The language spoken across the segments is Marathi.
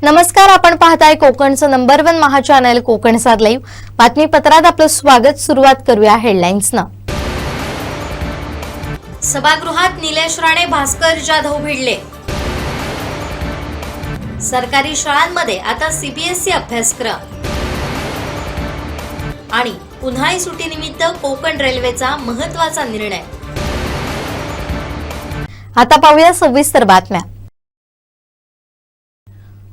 नमस्कार, आपण पाहताय कोकणचं नंबर 1 महा चॅनल कोकण सात लाईव्ह बातमीपत्रात आपलं स्वागत। सुरुवात करूया हेडलाईन्सनं। सभागृहात निलेश राणे, भास्कर जाधव भिडले। सरकारी शाळांमध्ये आता सीबीएसई अभ्यासक्रम आणि उन्हाळी सुट्टीनिमित्त कोकण रेल्वेचा महत्त्वाचा निर्णय। आता पाहूया सविस्तर बातम्या।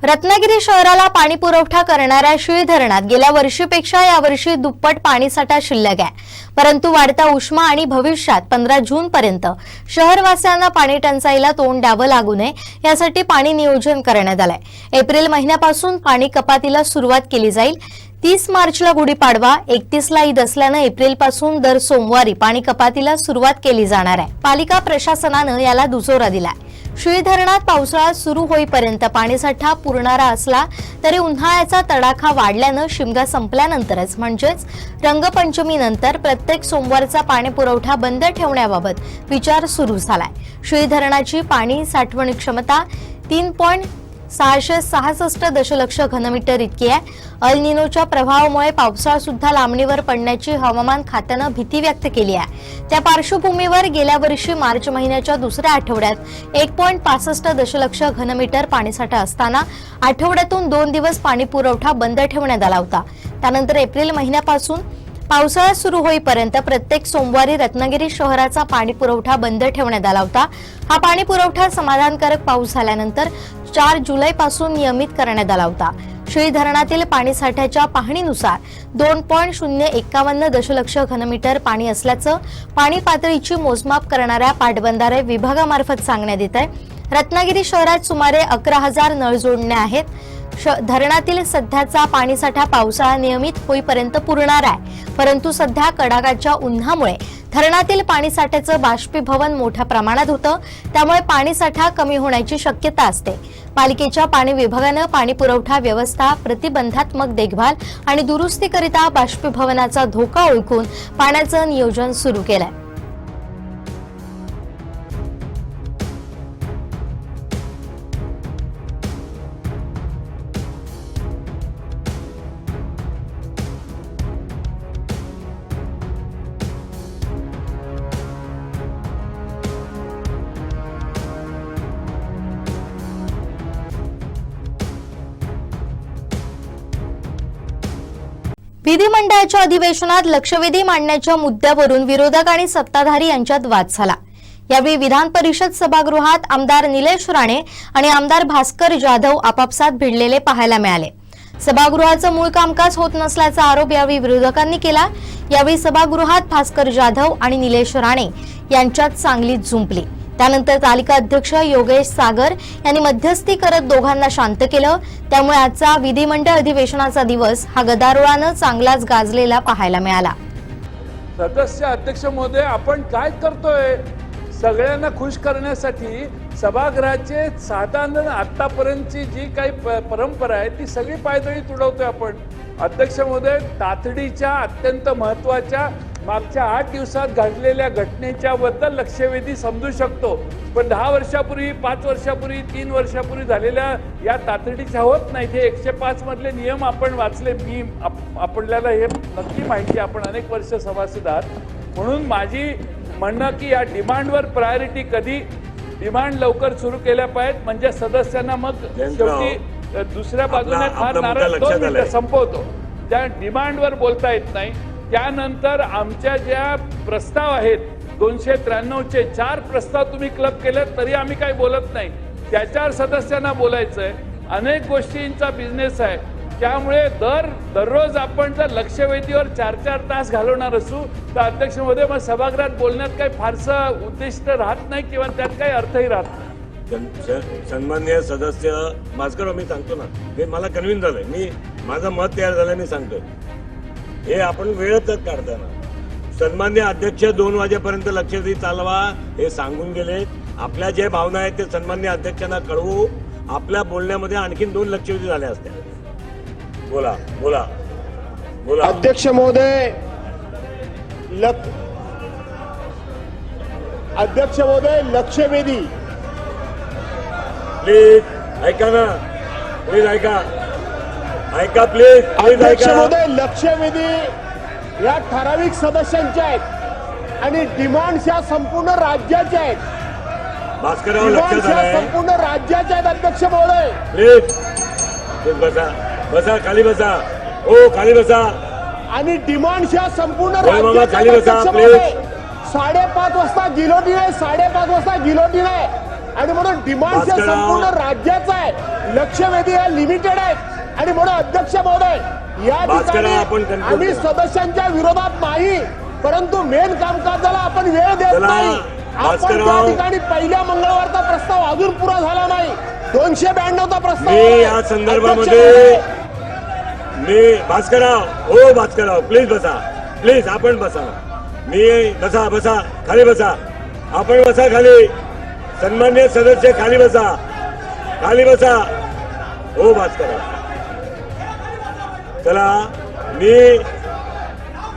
रत्नागिरी शहराला पाणी पुरवठा करणाऱ्या शिळी धरणात गेल्या वर्षीपेक्षा यावर्षी दुप्पट पाणीसाठा शिल्लक आहे, परंतु वाढता उष्मा आणि भविष्यात 15 जून पर्यंत शहरवासियांना पाणी टंचाईला तोंड द्यावं लागू नये यासाठी पाणी नियोजन करण्यात आलंय। एप्रिल महिन्यापासून पाणी कपातीला सुरुवात केली जाईल। 30 मार्चला गुढीपाडवा, 31ला ईद असल्याने एप्रिलपासून दर सोमवारी पाणी कपातीला सुरुवात केली जाणार आहे। पालिका प्रशासनानं याला दुजोरा दिलाय। शिळी धरणात पावसाळा सुरू होईपर्यंत पाणीसाठा पुरणारा असला तरी उन्हाळ्याचा तडाखा वाढल्यानं शिमगा संपल्यानंतरच म्हणजेच रंगपंचमीनंतर प्रत्येक सोमवारचा पाणी पुरवठा बंद ठेवण्याबाबत विचार सुरू झालाय। शिळी धरणाची पाणी साठवण क्षमता 3.666 दशलक्ष घनमीटर इतकी आहे। अल निनोच्या प्रभावामुळे पावसाळा सुद्धा लांबणीवर पडण्याची हवामान खात्यानं भीती व्यक्त केली आहे। त्या पार्श्वभूमीवर गेल्या वर्षी मार्च महिन्याच्या दुसऱ्या आठवड्यात 1.65 दशलक्ष घनमीटर पाणीसाठा असताना आठवड्यातून 2 दिवस पाणी पुरवठा बंद ठेवण्यात आला होता। त्यानंतर एप्रिल महिन्यापासून पावसाळा सुरू होईपर्यंत प्रत्येक सोमवारी रत्नागिरी शहराचा पाणी पुरवठा बंद ठेवण्यात आला होता। हा पाणी पुरवठा समाधानकारक पाऊस झाल्यानंतर 4 जुलैपासून नियमित करण्यात आला होता। शिळी धरणातील पाणीसाठ्याच्या पाहणीनुसार 2.051 दशलक्ष घनमीटर पाणी असल्याचं पाणी पातळीची मोजमाप करणाऱ्या पाटबंधारे विभागामार्फत सांगण्यात येत आहे। रत्नागिरी शहरात सुमारे 11,000 नळ जोडण्या आहेत। धरणातील सध्याचा पाणीसाठा पावसाळा नियमित होईपर्यंत पुरणार आहे, परंतु सध्या कडाक्याच्या उन्हामुळे धरणातील पाणीसाठ्याचं बाष्पीभवन मोठ्या प्रमाणात होतं, त्यामुळे पाणीसाठा कमी होण्याची शक्यता असते। पालिकेच्या पाणी विभागानं पाणी पुरवठा व्यवस्था, प्रतिबंधात्मक देखभाल आणि दुरुस्तीकरिता बाष्पीभवनाचा धोका ओळखून पाण्याचं नियोजन सुरू केलंय। विधिमंडळाच्या अधिवेशनात लक्षवेधी मांडण्याच्या मुद्द्यावरून विरोधक आणि सत्ताधारी यांच्यात वाद झाला। यावेळी विधान परिषद सभागृहात आमदार निलेश राणे आणि आमदार भास्कर जाधव आपापसात भिडलेले पाहायला मिळाले। सभागृहाचं मूळ कामकाज होत नसल्याचा आरोप यावेळी विरोधकांनी केला। यावेळी सभागृहात भास्कर जाधव आणि निलेश राणे यांच्यात चांगलीच झुंपली। त्यानंतर तालिका अध्यक्ष योगेश सागर यांनी मध्यस्थी करत दोघांना शांत केलं। त्यामुळे आजचा विधिमंडळ अधिवेशनाचा दिवस हा गदारोळानं चांगलाच गाजलेला पाहायला मिळाला। सदस्य अध्यक्ष महोदय, आपण काय करतोय? सगळ्यांना खुश करण्यासाठी सभागृहाचे साधारण आतापर्यंतची जी काही परंपरा आहे ती सगळी पायदळी तुडवतोय आपण। अध्यक्ष महोदय, तातडीच्या अत्यंत महत्त्वाच्या मागच्या 8 दिवसात घडलेल्या घटनेच्या बद्दल लक्षवेधी समजू शकतो, पण 10 वर्षापूर्वी, 5 वर्षापूर्वी, 3 वर्षापूर्वी झालेल्या या तातडीच्या होत नाही। हे 105 मधले नियम आपण वाचले। आपल्याला हे नक्की माहिती, आपण अनेक वर्ष सभासद आहात, म्हणून माझी म्हणणं की या डिमांडवर प्रायोरिटी कधी डिमांड लवकर सुरू केल्या पाहिजेत, म्हणजे सदस्यांना मग शेवटी दुसऱ्या बाजूने फार नाराज 2 मिनिटं संपवतो, त्या डिमांडवर बोलता येत नाही। त्यानंतर आमच्या ज्या प्रस्ताव आहेत 293चे 4 प्रस्ताव तुम्ही क्लब केले तरी आम्ही काही बोलत नाही, त्याच्यावर सदस्यांना बोलायचंय। अनेक गोष्टींचा बिझनेस आहे, त्यामुळे दररोज आपण जर लक्षवेधीवर 4-4 तास घालवणार असू तर अध्यक्ष महोदय, मग सभागृहात बोलण्यात काही फारसं उद्दिष्ट राहत नाही किंवा त्यात काही अर्थही राहत नाही। सन्माननीय सदस्य भास्कर, मी सांगतो ना, हे मला कन्व्हिन्स झालंय, मी माझं मत तयार झालं, मी सांगतो हे आपण वेळेतच काढताना सन्माननीय अध्यक्ष 2 वाजेपर्यंत लक्षवेधी चालवा हे सांगून गेले। आपल्या जे भावना आहेत ते सन्माननीय अध्यक्षांना कळवू। आपल्या बोलण्यामध्ये आणखीन 2 लक्षवेधी झाल्या असत्या। बोला बोला बोला। अध्यक्ष महोदय, लक्षवेधी प्लीज ऐका ना, प्लीज ऐका ऐका प्लीज प्लीज अध्यक्ष ऐका महोदय, लक्षवेधी या ठराविक सदस्यांच्या आहेत आणि डिमांड्स या संपूर्ण राज्याच्या आहेत. भास्करराव डिमांड्स लक्षात या आलंय संपूर्ण राज्याच्या आहेत अध्यक्ष महोदय. प्लीज प्लीज बसा बसा खाली बसा ओ खाली बसा आणि डिमांड्स या संपूर्ण होय मामा, राज्याच्या खाली आहेत बसा, अध्यक्ष please. महोदय. 5:30 वाजता गिलोटीन आहे, 5:30 वाजता गिलोटीन आहे आणि म्हणून डिमांड्स या भास्करराव. संपूर्ण राज्याचा आहे. लक्षवेधी या लिमिटेड आहेत आणि म्हणून अध्यक्ष महोदय या भास्करराव, आपण ठिकाणी conclude आम्ही करू. सदस्यांच्या विरोधात नाही, परंतु मेन कामकाजाला आपण वेळ देत चला, नाही. आपण भास्करराव. त्या ठिकाणी पहिल्या मंगळवारचा प्रस्ताव अजून पुरा झाला नाही. 292चा प्रस्ताव मी आहे. या संदर्भामध्ये अध्यक्ष मी भास्करराव ओ भास्करराव प्लीज बसा प्लीज आपण बसा मी बसा बसा खाली बसा आपण बसा खाली सन्मान्य सदस्य खाली बसा ओ भास्करराव चला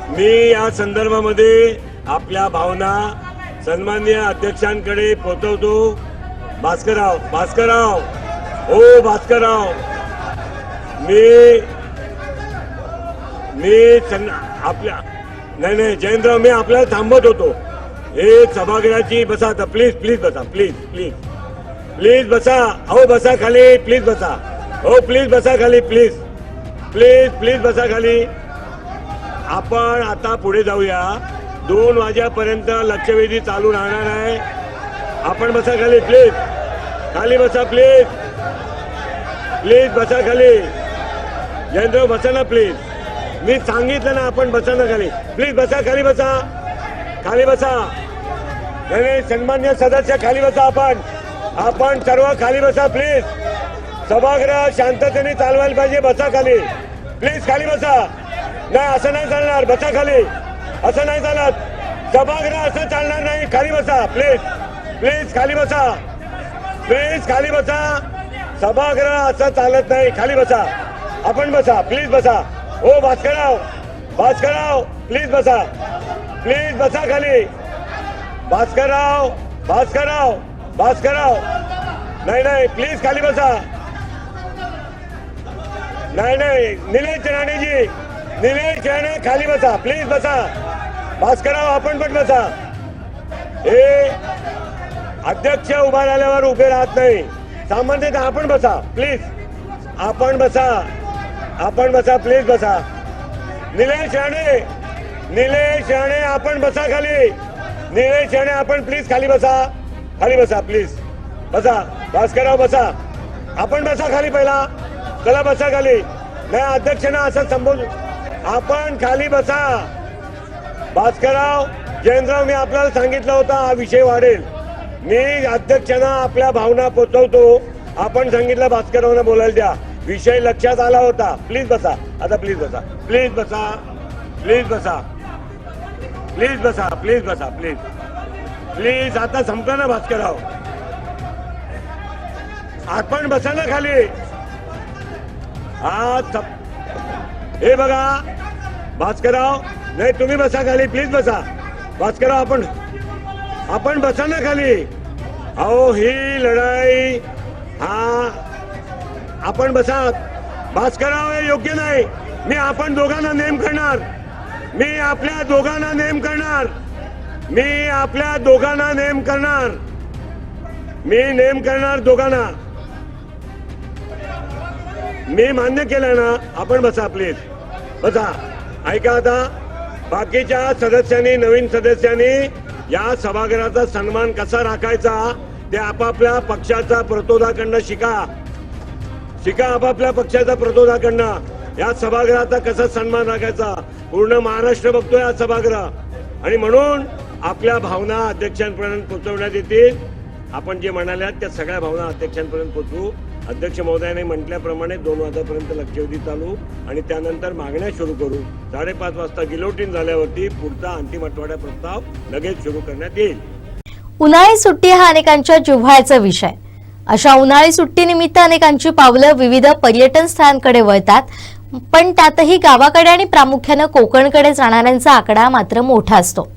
मी या संदर्भामध्ये आपल्या भावना सन्मान्य अध्यक्षांकडे पोहोचवतो. भास्करराव ओ भास्करराव मी आपल्या नाही जयंतराव मी आपल्याला थांबवत होतो. हे सभागृहाची बसा आता प्लीज प्लीज बसा प्लीज बसा अहो बसा खाली प्लीज बसा हो प्लीज बसा खाली प्लीज बसा खाली. आपण आता पुढे जाऊया. 2 वाजेपर्यंत लक्षवेधी चालू राहणार आहे. आपण बसा खाली खाली बसा प्लीज बसा खाली. जयंतराव बसा ना प्लीज मी सांगितलं ना आपण बसा ना खाली प्लीज बसा खाली बसा नाही सन्मान्य सदस्य खाली बसा आपण सर्व खाली बसा प्लीज. सभागृह शांततेने चालवायला पाहिजे. बसा खाली प्लीज खाली बसा. नाही असं नाही चालणार बसा खाली असं नाही चालत. सभागृह असं चालणार नाही. खाली बसा प्लीज खाली बसा सभागृह असं चालत नाही. खाली बसा आपण बसा प्लीज बसा. ओ भास्करराव प्लीज बसा खाली. भास्करराव नाही प्लीज खाली बसा. नाही निलेश राणे खाली बसा प्लीज बसा. भास्करराव आपण पण बसा. हे अध्यक्ष उभा राहिल्यावर उभे राहत नाही. सामान्यतः आपण बसा प्लीज प्लीज बसा. निलेश राणे आपण बसा खाली. निलेश राणे आपण प्लीज खाली बसा प्लीज बसा. भास्करराव बसा आपण बसा खाली पहिला. चला बसा खाली. नाही अध्यक्षांना असं संबोधून आपण खाली बसा. भास्करराव जयंतराव मी आपल्याला सांगितलं होतं हा विषय वाढेल. मी अध्यक्षांना आपल्या भावना पोचवतो. आपण सांगितलं भास्कररावना बोलायला द्या. विषय लक्षात आला होता. प्लीज बसा आता प्लीज आता संपलं ना भास्करराव. आपण बसा ना खाली. हे बघा भास्करराव नाही तुम्ही बसा खाली प्लीज बसा. भास्करराव आपण बसा ना खाली. अहो ही लढाई आपण बसा. भास्करराव हे योग्य नाही. मी आपण दोघांना नेम करणार. मी आपल्या दोघांना नेम करणार. दोघांना मी मान्य केलं ना. आपण बसा प्लीज बसा. ऐका आता बाकीच्या सदस्यांनी नवीन सदस्यांनी या सभागृहाचा सन्मान कसा राखायचा ते आपापल्या पक्षाचा प्रतोदाकडनं शिका आपापल्या पक्षाचा प्रतोदाकडनं. या सभागृहाचा कसा सन्मान राखायचा पूर्ण महाराष्ट्र बघतोय हा सभागृह. आणि म्हणून आपल्या भावना अध्यक्षांपर्यंत पोहोचवण्यात येतील. आपण जे म्हणाल्या त्या सगळ्या भावना अध्यक्षांपर्यंत पोहोचवू. अध्यक्ष महोदयाने म्हटल्याप्रमाणे 2 वाजेपर्यंत लक्षवेधी चालू आणि त्यानंतर मागण्या सुरू करू. 5:30 वाजता गिलोटीन झाल्यावरती पुढचा अंतिम आठवडा प्रस्ताव लगेच सुरू करण्यात येईल. उन्हाळी सुट्टी हा अनेकांच्या जिव्हाळ्याचा विषय. अशा उन्हाळी सुट्टीनिमित्त अनेकांची पावलं विविध पर्यटन स्थळांकडे वळतात. पण त्यातही गावाकडे आणि प्रामुख्यानं कोकणकडे जाणाऱ्यांचा आकडा मात्र मोठा असतो.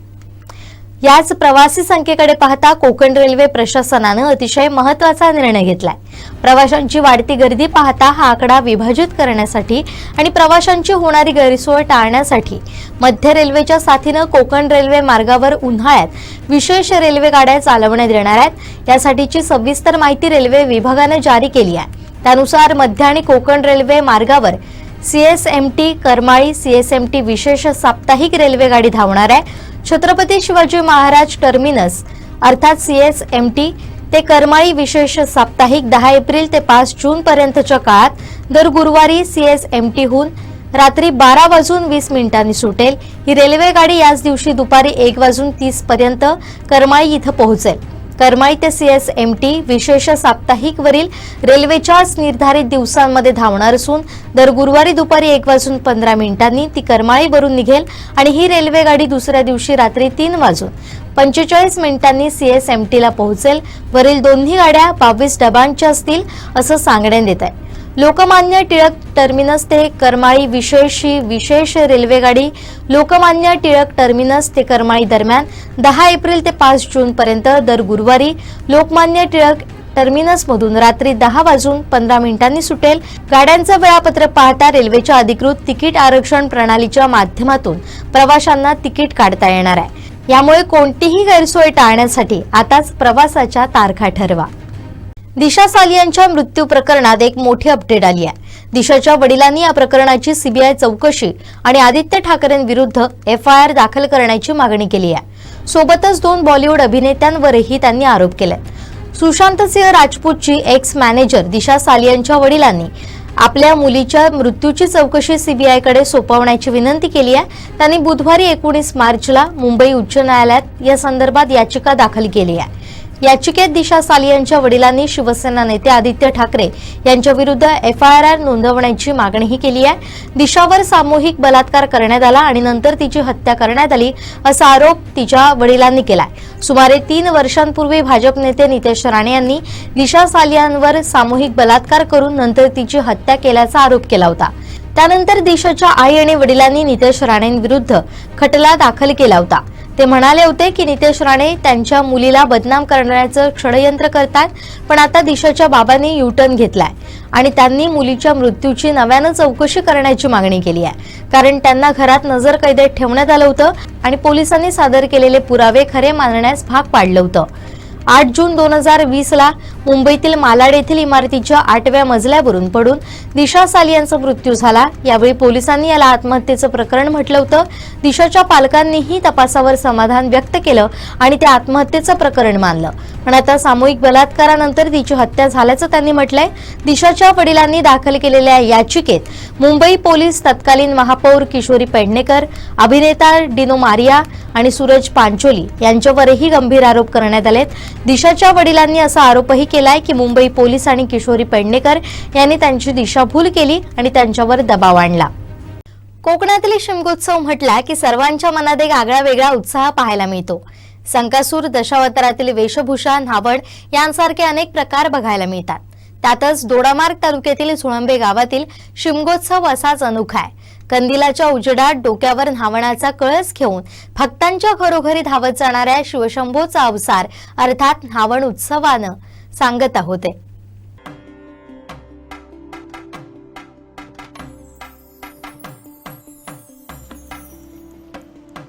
याच प्रवासी संख्येकडे पाहता कोकण रेल्वे प्रशासनानं अतिशय महत्त्वाचा निर्णय घेतलाय. प्रवाशांची वाढती गर्दी पाहता हा आकडा विभाजित करण्यासाठी आणि प्रवाशांची होणारी गैरसोय टाळण्यासाठी मध्य रेल्वेच्या साथीनं कोकण रेल्वे मार्गावर उन्हाळ्यात विशेष रेल्वे गाड्या चालवण्यात येणार आहेत. यासाठीची सविस्तर माहिती रेल्वे विभागानं जारी केली आहे. त्यानुसार मध्य आणि कोकण रेल्वे मार्गावर CSMT करमाळी CSMT विशेष साप्ताहिक रेल्वे गाडी धावणार आहे. छत्रपती शिवाजी महाराज टर्मिनस अर्थात CSMT ते करमाळी विशेष साप्ताहिक 10 एप्रिल ते 5 जून पर्यंतच्या काळात दर गुरुवारी CSMT हून रात्री 12:20 सुटेल. ही रेल्वे गाडी याच दिवशी दुपारी 1:30 पर्यंत करमाळी इथं पोहोचेल. करमाळी ते CSMT विशेष साप्ताहिक वरील रेल्वेच्याच निर्धारित दिवसांमध्ये धावणार असून दर गुरुवारी दुपारी 1:15 ती करमाळीवरून निघेल आणि ही रेल्वे गाडी दुसऱ्या दिवशी रात्री 3:45 CSMT ला पोहोचेल. वरील दोन्ही गाड्या 22 डबांच्या असतील असं सांगण्यात येत आहे. लोकमान्य टिळक टर्मिनस ते करमाळी विशेष रेल्वे गाडी लोकमान्य टिळक टर्मिनस ते करमाळी दरम्यान 10 एप्रिल ते 5 जून पर्यंत दर गुरुवारी लोकमान्य टिळक टर्मिनसमधून रात्री 10:15 सुटेल. गाड्यांचं वेळापत्रक पाहता रेल्वेच्या अधिकृत तिकीट आरक्षण प्रणालीच्या माध्यमातून प्रवाशांना तिकीट काढता येणार आहे. यामुळे कोणतीही गैरसोय टाळण्यासाठी आताच प्रवासाच्या तारखा ठरवा. दिशा सालियांच्या मृत्यू प्रकरणात एक मोठी अपडेट आली आहे. दिशाच्या वडिलांनी या प्रकरणाची CBI चौकशी आणि आदित्य ठाकरेंविरुद्ध FIR दाखल करण्याची मागणी केली आहे. सोबतच 2 बॉलिवूड अभिनेत्यांवरही त्यांनी आरोप केले. सुशांत सिंह राजपूतची एक्स मॅनेजर दिशा सालियांच्या वडिलांनी आपल्या मुलीच्या मृत्यूची चौकशी CBI कडे सोपवण्याची विनंती केली आहे. त्यांनी बुधवारी 19 मार्चला मुंबई उच्च न्यायालयात या संदर्भात याचिका दाखल केली आहे. याचिकेत दिशा सालियांच्या वडिलांनी शिवसेना नेते आदित्य ठाकरे यांच्या विरुद्ध FIR नोंदवण्याची मागणीही केली आहे. दिशावर सामूहिक बलात्कार करण्यात आला आणि नंतर तिची हत्या करण्यात आली असा आरोप तिच्या वडिलांनी केलाय. सुमारे 3 वर्षांपूर्वी भाजप नेते नितेश राणे यांनी दिशा सालियांवर सामूहिक बलात्कार करून नंतर तिची हत्या केल्याचा आरोप केला होता. त्यानंतर दिशाच्या आई आणि वडिलांनी नितेश राणेंविरुद्ध खटला दाखल केला होता. ते म्हणाले होते की नितेश राणे त्यांच्या मुलीला बदनाम करण्याचं षडयंत्र करतात. पण आता दिशाच्या बाबांनी U-टर्न घेतलाय आणि त्यांनी मुलीच्या मृत्यूची नव्यानं चौकशी करण्याची मागणी केली आहे. कारण त्यांना घरात नजरकैदेत ठेवण्यात आलं होतं आणि पोलिसांनी सादर केलेले पुरावे खरे मानण्यास भाग पाडलं होतं. 8 जून 2020ला मुंबईतील मालाड येथील इमारतीच्या 8व्या मजल्यावरून पडून दिशा सालियांचा मृत्यू झाला. यावेळी पोलिसांनी याला आत्महत्येचं प्रकरण म्हटलं होतं. दिशाच्या पालकांनीही तपासावर समाधान व्यक्त केलं आणि ते आत्महत्येचं प्रकरण मानलं. पण आता सामूहिक बलात्कारानंतर तिची हत्या झाल्याचं त्यांनी म्हटलंय. दिशाच्या वडिलांनी दाखल केलेल्या याचिकेत मुंबई पोलीस तत्कालीन महापौर किशोरी पेडणेकर, अभिनेता डिनो मारिया आणि सूरज पांचोली यांच्यावरही गंभीर आरोप करण्यात आलेत. दिशाच्या वडिलांनी असा आरोपही केलाय की मुंबई पोलीस आणि किशोरी पेडणेकर यांनी त्यांची दिशाभूल केली आणि त्यांच्यावर दबाव आणला. कोकणातील शिमगोत्सव म्हटला की सर्वांच्या मनात एक आगळा वेगळा उत्साह पाहायला मिळतो. संकासूर, दशावतारातील वेशभूषा, न्हावड यांसारखे अनेक प्रकार बघायला मिळतात. त्यातच दोडामार्ग तालुक्यातील सुळंबे गावातील शिमगोत्सव असाच अनोखा आहे. कंदिलाच्या उजेडात डोक्यावर न्हावणाचा कळस घेऊन भक्तांच्या घरोघरी धावत जाणाऱ्या शिवशंभोचा अवसार अर्थात न्हावण उत्सवानं सांगत आहोत.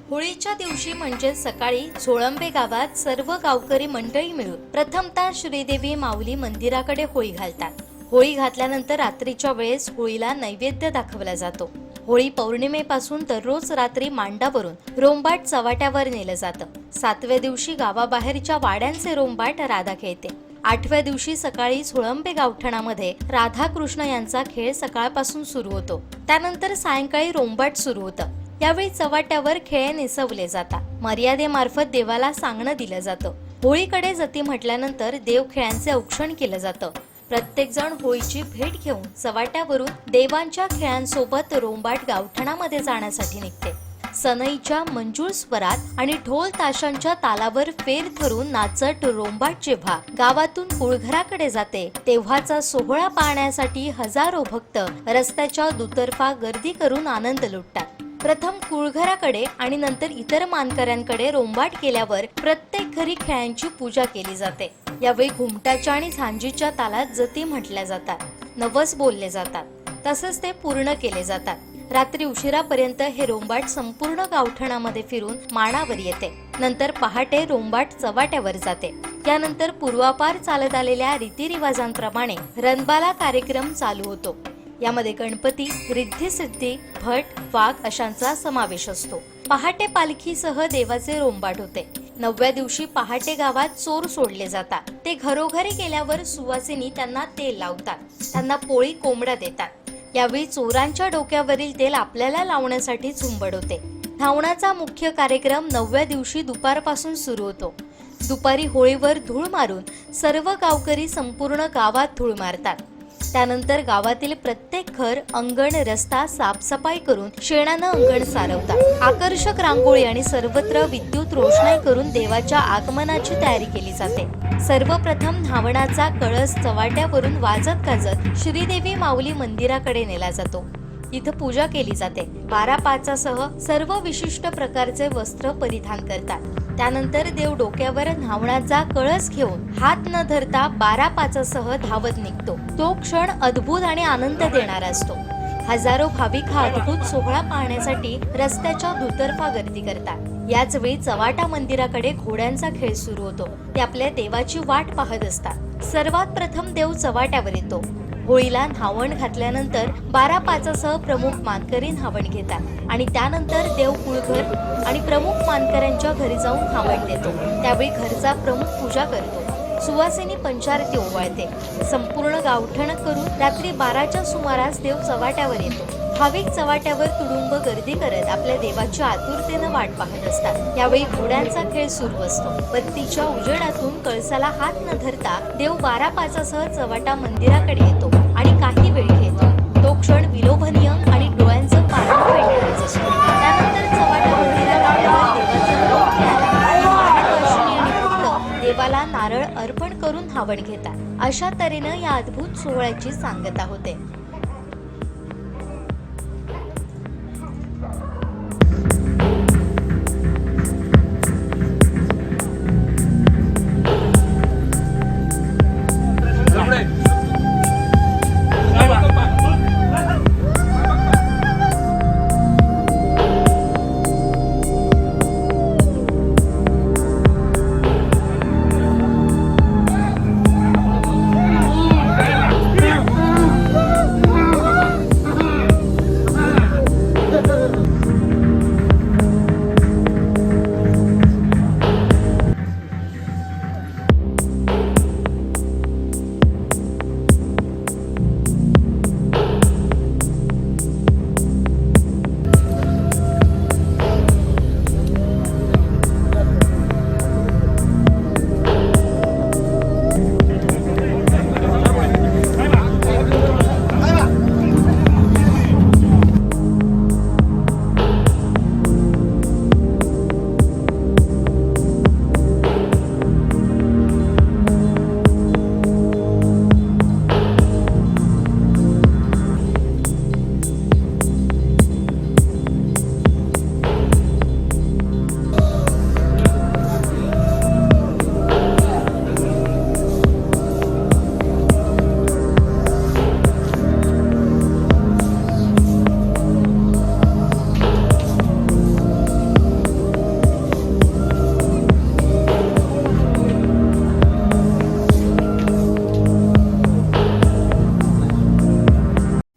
होळीच्या दिवशी म्हणजे सकाळी सोळंबे गावात सर्व गावकरी मंडळी मिळून प्रथमतः श्रीदेवी माऊली मंदिराकडे होळी घालतात. होळी घातल्यानंतर रात्रीच्या वेळेस होळीला नैवेद्य दाखवला जातो. होळी पौर्णिमेपासून दररोज रात्री मांडावरून रोंबाट चव्हाट्यावर नेलं जातं. 7व्या दिवशी गावाबाहेरच्या वाड्यांचे रोंबाट राधा खेळते. 8व्या दिवशी सकाळी सोळंबे गावठणामध्ये राधा कृष्ण यांचा खेळ सकाळपासून सुरू होतो. त्यानंतर सायंकाळी रोंबाट सुरू होतं. यावेळी चव्हाट्यावर खेळ निसवले जातात. मर्यादेमार्फत देवाला सांगणं दिलं जातं. होळीकडे जती म्हटल्यानंतर देव खेळांचे औक्षण केलं जातं. प्रत्येक जण होळीची भेट घेऊन चव्हाट्यावरून देवांच्या खेळांसोबत रोंबाट गावठणामध्ये जाण्यासाठी निघते. सनईच्या मंजूळ स्वरात आणि ढोल ताशांच्या तालावर फेर धरून नाचत रोंबाट जेव्हा गावातून कुळघराकडे जाते तेव्हाचा सोहळा पाहण्यासाठी हजारो भक्त रस्त्याच्या दुतर्फा गर्दी करून आनंद लुटतात. प्रथम कुळघराकडे आणि नंतर इतर मानकऱ्यांकडे रोंबाट केल्यावर प्रत्येक घरी खेळ्यांची पूजा केली जाते। यावेळी घुमटाच्या आणि झांजीच्या तालात जती म्हटल्या जातात, नवस बोलले जातात, तसंच ते पूर्ण केले जातात। रात्री उशिरापर्यंत हे रोंबाट संपूर्ण गावठणामध्ये फिरून माणावर येते। नंतर पहाटे रोंबाट चव्हाट्यावर जाते। त्यानंतर पूर्वापार चालत आलेल्या रीतिरिवाजांप्रमाणे रणबाला कार्यक्रम चालू होतो। यामध्ये गणपती, रिद्धी-सिद्धी, भट, वाघ अशांचा समावेश असतो। पहाटे पालखीसह देवाचे रोंबाट होते। 9व्या दिवशी पहाटे गावात चोर सोडले जातात। ते घरोघरी गेल्यावर सुवासिनी त्यांना तेल लावतात, त्यांना पोळी कोंबडा देतात। यावेळी चोरांच्या डोक्यावरील तेल आपल्याला लावण्यासाठी झुंबड होते। धावण्याचा मुख्य कार्यक्रम 9व्या दिवशी दुपारपासून सुरू होतो। दुपारी होळीवर धूळ मारून सर्व गावकरी संपूर्ण गावात धूळ मारतात। त्यानंतर गावातील प्रत्येक घर, अंगण, रस्ता साफसफाई करून शेणानं अंगण सारवतात। आकर्षक रांगोळी आणि सर्वत्र विद्युत रोषणाई करून देवाच्या आगमनाची तयारी केली जाते। सर्वप्रथम धावणाचा कळस चव्हाट्यावरून वाजत गाजत श्रीदेवी माऊली मंदिराकडे नेला जातो। इथं पूजा केली जाते। 12-5सह सर्व विशिष्ट प्रकारचे वस्त्र परिधान करतात। त्यानंतर देव डोक्यावर धावणाचा कळस घेऊन हात न धरता 12-5सह धावत निघतो। तो क्षण अद्भुत आणि आनंद देणारा असतो। हजारो भाविक हा अद्भुत सोहळा पाहण्यासाठी रस्त्याच्या दुतर्फा गर्दी करतात। याच वेळी चव्हाटा मंदिराकडे घोड्यांचा खेळ सुरू होतो। ते आपल्या देवाची वाट पाहत असतात। सर्वात प्रथम देव चव्हाट्यावर येतो। होळीला न्हावण घातल्यानंतर 12-5सह प्रमुख मानकरी न्हावण घेतात आणि त्यानंतर देव कुळघर आणि प्रमुख मानकऱ्यांच्या घरी जाऊन न्हावण देतो। त्यावेळी घरचा प्रमुख पूजा करतो। सुवासिनी पंचारती ओवाळते। संपूर्ण गावठण करून रात्री 12च्या सुमारास देव चव्हाट्यावर येतो। भाविक चव्हाट्यावर तुडुंब गर्दी करत आपल्या देवाची आतुरतेनं वाट पाहत असतात। यावेळी घोड्यांचा खेळ सुरू असतो। बत्तीच्या उजेडातून कळसाला हात न धरता देव 12-5सह चव्हाटा मंदिराकडे येतो आणि काही वेळ घेतो। तो क्षण विलोभनीय आणि डोळ्यांचं पारणं फेडणाराच असतो। त्यानंतर चव्हाटा मंदिरात आल्यावर देवाचं नाव घ्यायला आणि महादर्शनी आणि भक्त देवाला नारळ अर्पण करून न्हावण घेतात। अशा तऱ्हेनं या अद्भुत सोहळ्याची सांगता होते।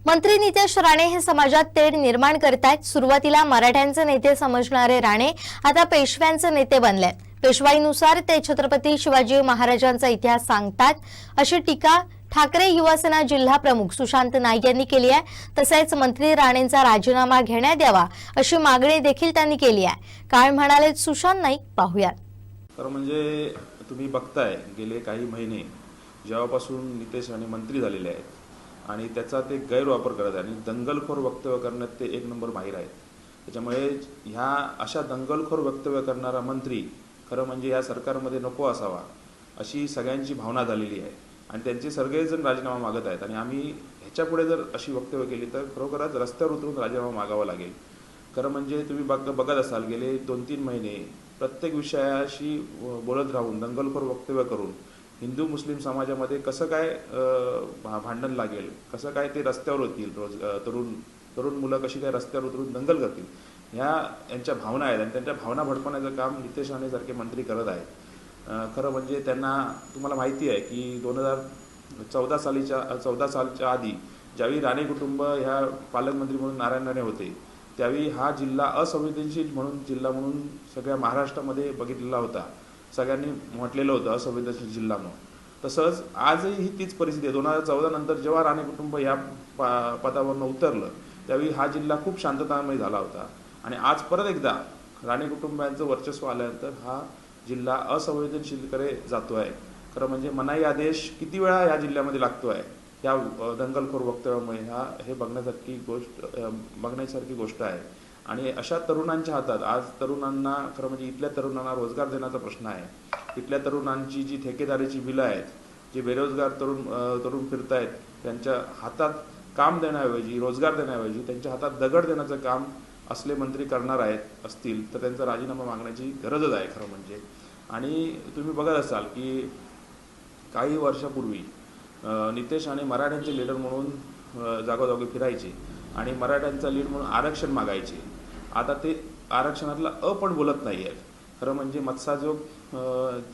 मंत्री नितेश राणे हे समाजात तेढ निर्माण करतायत। सुरुवातीला मराठ्यांचे नेते समजणारे राणे आता पेशव्यांचे नेते बनले। पेशवाईनुसार ते छत्रपती शिवाजी महाराजांचा इतिहास सांगतात, अशी टीका ठाकरे युवासेना जिल्हा प्रमुख सुशांत नाईक यांनी केली आहे। तसेच मंत्री राणेंचा राजीनामा घेण्यात यावा अशी मागणी देखील त्यांनी केली आहे। काय म्हणाले सुशांत नाईक, पाहूया। तर म्हणजे तुम्ही बघताय गेले काही महिने जेव्हापासून नितेश राणे मंत्री झालेले आहेत आणि त्याचा ते गैरवापर करत आहे आणि दंगलखोर वक्तव्य करण्यात ते एक नंबर माहीर आहेत। त्याच्यामुळे ह्या अशा दंगलखोर वक्तव्य करणारा मंत्री खरं म्हणजे या सरकारमध्ये नको असावा अशी सगळ्यांची भावना झालेली आहे आणि त्यांचे सगळेजण राजीनामा मागत आहेत आणि आम्ही ह्याच्यापुढे जर अशी वक्तव्य केली तर खरोखरच रस्त्यावर उतरून राजीनामा मागावा लागेल। खरं म्हणजे तुम्ही बघत असाल गेले 2-3 महिने प्रत्येक विषयाशी बोलत राहून दंगलखोर वक्तव्य करून हिंदू मुस्लिम समाजामध्ये कसं काय भांडण लागेल, कसं काय ते रस्त्यावर होतील, तरुण मुलं कशी काय रस्त्यावर उतरून दंगल करतील, यांच्या भावना आहेत आणि त्यांच्या भावना भडकवण्याचं काम नितेश राणेसारखे मंत्री करत आहेत. खरं म्हणजे त्यांना तुम्हाला माहिती आहे की 2014 सालच्या आधी ज्यावेळी राणे कुटुंब ह्या पालकमंत्री म्हणून नारायण राणे होते त्यावेळी हा जिल्हा असंवेदनशील जिल्हा म्हणून सगळ्या महाराष्ट्रामध्ये बघितलेला होता. सगळ्यांनी म्हटलेलं होतं असंवेदनशील जिल्हा म्हणून. तसंच आजही ही तीच परिस्थिती आहे. 2014 नंतर जेव्हा राणे कुटुंब या पदावरनं उतरलं त्यावेळी हा जिल्हा खूप शांततामय झाला होता आणि आज परत एकदा राणे कुटुंबांचं वर्चस्व आल्यानंतर हा जिल्हा असंवेदनशीलकडे जातो आहे. खरं म्हणजे मनाई आदेश किती वेळा या जिल्ह्यामध्ये लागतो आहे या दंगलखोर वक्तव्यामुळे हे बघण्यासारखी गोष्ट आहे. आणि अशा तरुणांच्या हातात आज तरुणांना खरं म्हणजे इथल्या तरुणांना रोजगार देण्याचा प्रश्न आहे. इथल्या तरुणांची जी ठेकेदारीची बिलं आहेत, जे बेरोजगार तरुण फिरतायत त्यांच्या हातात काम देण्याऐवजी रोजगार देण्याऐवजी त्यांच्या हातात दगड देण्याचं काम असले मंत्री करणार असतील तर त्यांचा राजीनामा मागण्याची गरजच आहे खरं म्हणजे. आणि तुम्ही बघत असाल की काही वर्षापूर्वी नितेश आणि मराठ्यांचे लीडर म्हणून जागोजागी फिरायचे आणि मराठ्यांचा लीड म्हणून आरक्षण मागायचे. आता ते आरक्षणातला पण बोलत नाही आहेत. खरं म्हणजे मत्स्याजोग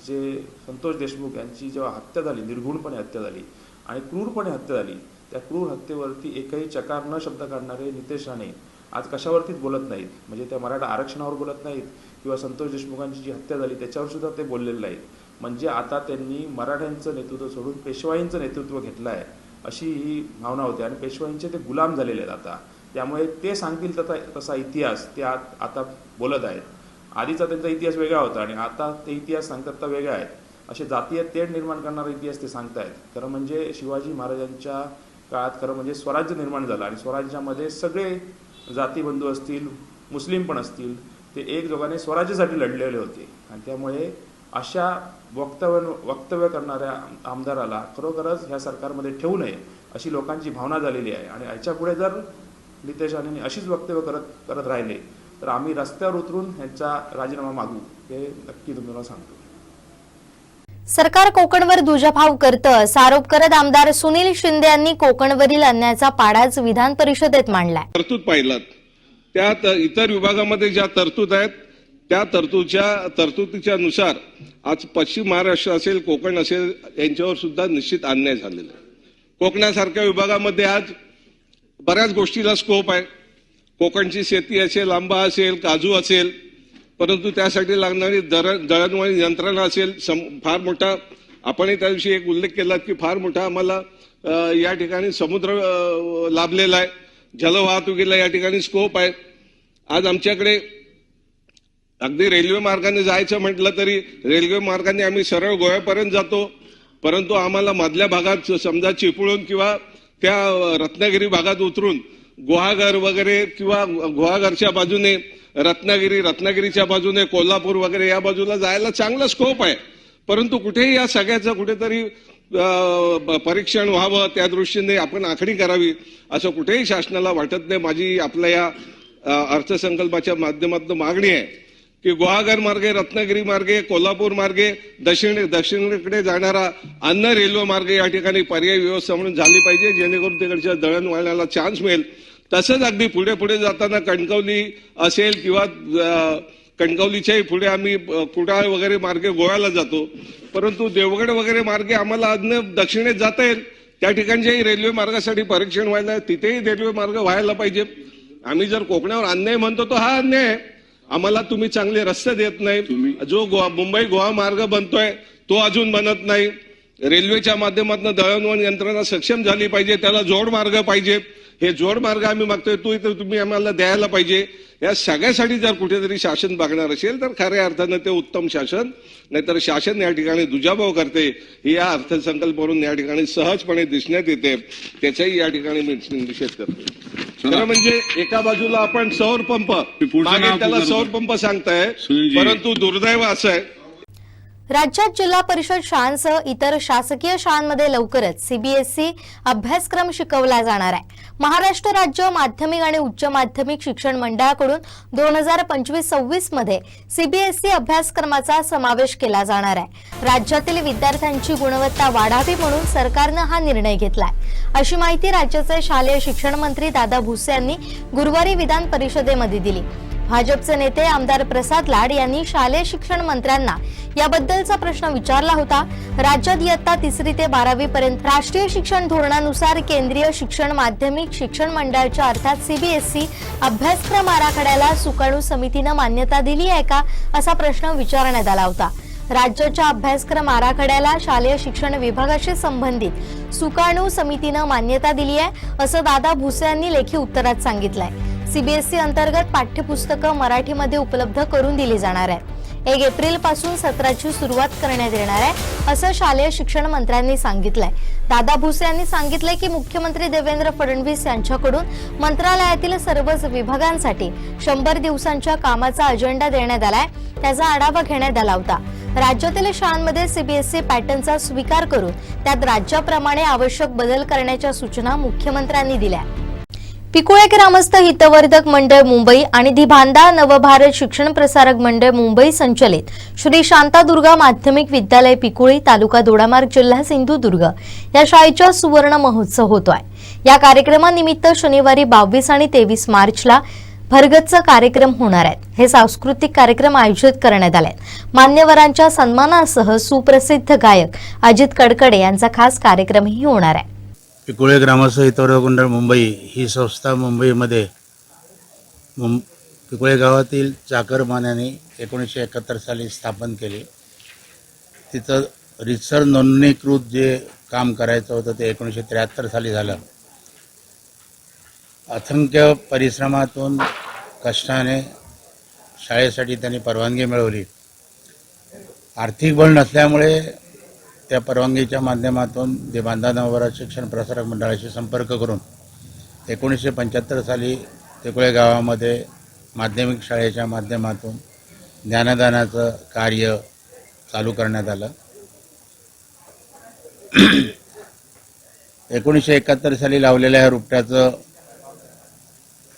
जे संतोष देशमुख यांची जेव्हा हत्या झाली, निर्घुणपणे हत्या झाली आणि क्रूरपणे हत्या झाली, त्या क्रूर हत्येवरती एकही चकार न शब्द काढणारे नितेश राणे आज कशावरतीच बोलत नाहीत. म्हणजे त्या मराठा आरक्षणावर बोलत नाहीत किंवा संतोष देशमुखांची जी हत्या झाली त्याच्यावर सुद्धा ते बोललेले नाहीत. म्हणजे आता त्यांनी मराठ्यांचं नेतृत्व सोडून पेशवाईंचं नेतृत्व घेतलं आहे अशी ही भावना होती आणि पेशवाईंचे ते गुलाम झालेले आहेत आता. त्यामुळे ते सांगतील तसा इतिहास ते आता बोलत आहेत. आधीचा त्यांचा इतिहास वेगळा होता आणि आता ते इतिहास सांगतात तर वेगळा आहेत. असे जातीय तेढ निर्माण करणारा इतिहास ते सांगतायत. खरं म्हणजे शिवाजी महाराजांच्या काळात खरं म्हणजे स्वराज्य निर्माण झालं आणि स्वराज्यामध्ये सगळे जातीबंधू असतील, मुस्लिम पण असतील, ते एकजोगाने स्वराज्यासाठी लढलेले होते. आणि त्यामुळे अशा वक्तव्य करणाऱ्या आमदाराला खरोखरच ह्या सरकारमध्ये ठेवू नये अशी लोकांची भावना झालेली आहे. आणि याच्या पुढे जर नितेश राणेंनी अशीच वक्तव्य करत राहिले तर आम्ही रस्त्यावर उतरून यांचा राजीनामा मागू हे नक्की तुम्हाला सांगतो. सरकार कोकणवर दुजाभाव करतं असा आरोप करत आमदार सुनील शिंदे यांनी कोकणवरील अन्यायाचा पाडाच विधान परिषदेत मांडलाय. तरतूद पाहिलात त्यात इतर विभागामध्ये ज्या तरतूद आहेत त्या तरतुदीच्या नुसार आज पश्चिम महाराष्ट्र असेल, कोकण असेल यांच्यावर सुद्धा निश्चित अन्याय झालेला आहे. कोकणासारख्या विभागामध्ये आज बऱ्याच गोष्टीला स्कोप आहे. कोकणची शेती असेल, आंबा असेल, काजू असेल, परंतु त्यासाठी लागणारी दळणवळण यंत्रणा असेल, फार मोठा आपणही त्या दिवशी एक उल्लेख केला की फार मोठा आम्हाला या ठिकाणी समुद्र लाभलेला आहे. जलवाहतुकीला या ठिकाणी स्कोप आहे. आज आमच्याकडे अगदी रेल्वे मार्गाने जायचं म्हटलं तरी रेल्वे मार्गाने आम्ही सरळ गोव्यापर्यंत जातो, परंतु आम्हाला मधल्या भागात समजा चिपळूण किंवा त्या रत्नागिरी भागात उतरून गुहागर वगैरे किंवा गुहागरच्या बाजूने रत्नागिरीच्या बाजूने कोल्हापूर वगैरे या बाजूला जायला चांगला स्कोप आहे. परंतु कुठेही या सगळ्याचं कुठेतरी परीक्षण व्हावं, त्या दृष्टीने आपण आखणी करावी असं कुठेही शासनाला वाटत नाही. माझी आपल्या या अर्थसंकल्पाच्या माध्यमातून मागणी आहे की गुहागर मार्गे, रत्नागिरी मार्गे, कोल्हापूर मार्गे दक्षिणेकडे जाणारा अन्न रेल्वे मार्ग या ठिकाणी पर्यायी व्यवस्था म्हणून झाली पाहिजे, जेणेकरून तिकडच्या दळणवळणाला चान्स मिळेल. तसंच अगदी पुढे जाताना कणकवली असेल किंवा कणकवलीच्याही पुढे आम्ही कुडाळ वगैरे मार्गे गोव्याला जातो, परंतु देवगड वगैरे मार्गे आम्हाला अन्न दक्षिणेत जाता येईल. त्या ठिकाणच्याही रेल्वे मार्गासाठी परीक्षण व्हायला, तिथेही रेल्वे मार्ग व्हायला पाहिजे. आम्ही जर कोकणावर अन्याय म्हणतो तो हा अन्याय आहे. आम्हाला तुम्ही चांगले रस्ते देत नाही. जो मुंबई गोवा मार्ग बनतोय तो अजून बनत नाही. रेल्वेच्या माध्यमातून दळणवळण यंत्रणा सक्षम झाली पाहिजे, त्याला जोड मार्ग पाहिजे. हे जोड मार्ग आम्ही मागतोय, तो इथं तुम्ही आम्हाला द्यायला पाहिजे. या सगळ्यासाठी जर कुठेतरी शासन बघणार असेल तर खऱ्या अर्थानं ते उत्तम शासन, नाहीतर शासन या ठिकाणी दुजाभाव करते ही या अर्थसंकल्पावरून या ठिकाणी सहजपणे दिसण्यात येते. त्याचाही या ठिकाणी मी निषेध करतो. खरं म्हणजे एका बाजूला आपण सौर पंप मागे त्याला सौर पंप सांगताय, परंतु दुर्दैव असं आहे राज्यात जिल्हा परिषद शाळांसह इतर शासकीय शाळांमध्ये लवकरच सीबीएसई अभ्यासक्रम शिकवला जाणार आहे. महाराष्ट्र राज्य माध्यमिक आणि उच्च माध्यमिक शिक्षण मंडळाकडून 2025-26 मध्ये सीबीएसई अभ्यासक्रमाचा समावेश केला जाणार आहे. राज्यातील विद्यार्थ्यांची गुणवत्ता वाढावी म्हणून सरकारनं हा निर्णय घेतलाय, अशी माहिती राज्याचे शालेय शिक्षण मंत्री दादा भुसे यांनी गुरुवारी विधान परिषदेमध्ये दिली. भाजपचे नेते आमदार प्रसाद लाड यांनी शालेय शिक्षण मंत्र्यांना याबद्दलचा प्रश्न विचारला होता. राज्यात इयत्ता 3री ते 12वी पर्यंत राष्ट्रीय शिक्षण धोरणानुसार केंद्रीय शिक्षण माध्यमिक शिक्षण मंडळाच्या अर्थात सीबीएसई अभ्यासक्रम आराखड्याला सुकाणू समितीनं मान्यता दिली आहे का, असा प्रश्न विचारण्यात आला होता. राज्याच्या अभ्यासक्रम आराखड्याला शालेय शिक्षण विभागाशी संबंधित सुकाणू समितीनं मान्यता दिली आहे, असं दादा भुसे यांनी लेखी उत्तरात सांगितलंय. सीबीएसई अंतर्गत पाठ्यपुस्तकं मराठीमध्ये उपलब्ध करून दिली जाणार आहे. 1 एप्रिल पासून सत्राची सुरुवात करण्यात येणार आहे, असं शालेय शिक्षण मंत्र्यांनी सांगितलंय. दादा भुसे यांनी सांगितलंय की मुख्यमंत्री देवेंद्र फडणवीस यांच्याकडून मंत्रालयातील सर्वच विभागांसाठी 100 दिवसांच्या कामाचा अजेंडा देण्यात आलाय. त्याचा आढावा घेण्यात आला होता. राज्यातील शाळांमध्ये सीबीएसई पॅटर्नचा स्वीकार करून त्यात राज्याप्रमाणे आवश्यक बदल करण्याच्या सूचना मुख्यमंत्र्यांनी दिल्या. पिकुळे ग्रामस्थ हितवर्धक मंडळ मुंबई आणि दिभांदा नवभारत शिक्षण प्रसारक मंडळ मुंबई संचलित श्री शांतादुर्गा माध्यमिक विद्यालय पिकुळे तालुका दोडामार्ग जिल्हा सिंधुदुर्ग या शाळेचा सुवर्ण महोत्सव होतोय. या कार्यक्रमानिमित्त शनिवारी 22 आणि 23 मार्चला भरगच्च कार्यक्रम होणार आहेत. हे सांस्कृतिक कार्यक्रम आयोजित करण्यात आले. मान्यवरांच्या सन्मानासह सुप्रसिद्ध गायक अजित कडकडे यांचा खास कार्यक्रमही होणार आहे. पिकुळे ग्रामस्थ हितवर्धक मंडळ मुंबई ही संस्था मुंबईमध्ये पिकुळे गावातील चाकरमान्यांनी 1971 साली स्थापन केली. तिथं रितसर नोंदणीकृत जे काम करायचं होतं ते 1973 साली झालं. असंख्य परिश्रमातून कष्टाने शाळेसाठी त्यांनी परवानगी मिळवली. आर्थिक बळ नसल्यामुळे त्या परवानगीच्या माध्यमातून दिभांदा नवभारत शिक्षण प्रसारक मंडळाशी संपर्क करून 1975 साली पिकुळे गावामध्ये माध्यमिक शाळेच्या माध्यमातून ज्ञानदानाचं कार्य चालू करण्यात आलं. 1971 साली लावलेल्या या रोपट्याचं